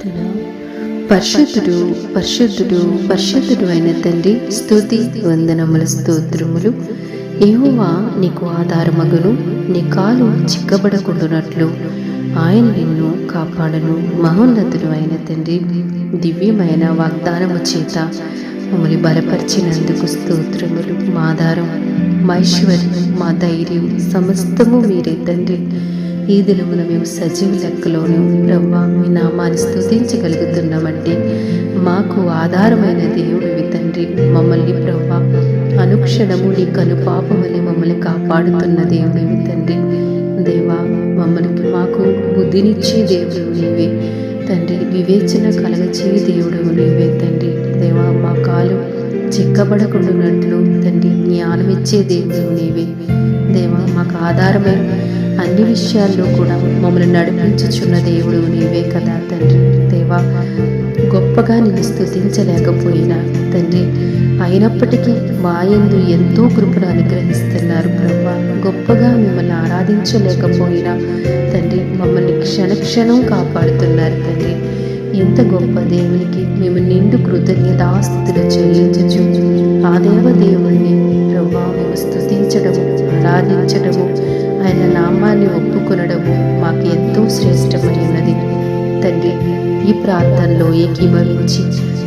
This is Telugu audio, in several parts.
ప్రార్థన. పరిశుద్ధుడు పరిశుద్ధుడు పరిశుద్ధుడు అయిన తండ్రి, స్తుతి వందనముల స్తోత్రములు. యెహోవా నీకు ఆధారమగును, నీ కాలు చిక్కబడకుండునట్లు ఆయన నిన్ను కాపాడను. మహోన్నతుడు అయిన తండ్రి, దివ్యమైన వాగ్దానము చేత మమ్మల్ని బలపరిచినందుకు స్తోత్రములు. మా ఆధారం, మా ఐశ్వర్యం, మా ధైర్యం సమస్తము మీరే తండ్రి. ఈ దినమున మేము సజీవ లెక్కలోను రవ్వ మీ నామాన్ని స్తుతించగలుగుతున్నామంటే మాకు ఆధారమైన దేవుడివి తండ్రి. మమ్మల్ని ప్రవ్వ అనుక్షణము నీ కనుపాపమని మమ్మల్ని కాపాడుతున్న దేవుడివి తండ్రి. దేవా, మాకు బుద్ధినిచ్చే దేవుడు నీవే తండ్రి, వివేచన కలగచే దేవుడు నీవే తండ్రి. దేవా, మా కాలు చిక్కబడకుండానట్లు తండ్రి జ్ఞానమిచ్చే దేవుడు నీవే. దేవా, మాకు ఆధారమే అన్ని విషయాల్లో కూడా మమ్మల్ని నడిపించుచున్న దేవుడు నీవే కదా తండ్రి. దేవా, గొప్పగా నిన్ను స్తుతించలేకపోయినా తండ్రి, అయినప్పటికీ మా యందు ఎంతో కృపను అనుగ్రహిస్తున్నారు ప్రభా. గొప్పగా మిమ్మల్ని ఆరాధించలేకపోయినా తండ్రి మమ్మల్ని క్షణక్షణం కాపాడుతున్నారు తండ్రి. ఎంత గొప్ప దేవునికి మేము నిండు కృతజ్ఞతాస్తుతులు చెల్లించచ్చు. ఆ దేవుణ్ణి ప్రభా మేము స్తుతించడము, ఆరాధించడము, ఆయన నామాన్ని ఒప్పుకొనడము మాకు ఎంతో శ్రేష్టమైనది తండ్రి. ఈ ప్రార్థనలో ఏకీభవించి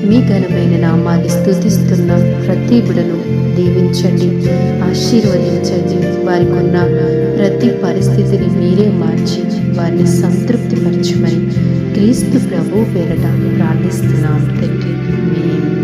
మీ ఘనమైన నామాన్ని స్తుతిస్తున్న ప్రతి బిడను దీవించండి, ఆశీర్వదించండి. వారికి ఉన్న ప్రతి పరిస్థితిని మీరే మార్చి వారిని సంతృప్తిపరచమని క్రీస్తు ప్రభు పేరట ప్రార్థిస్తున్నాం తండ్రి. ఆమేన్.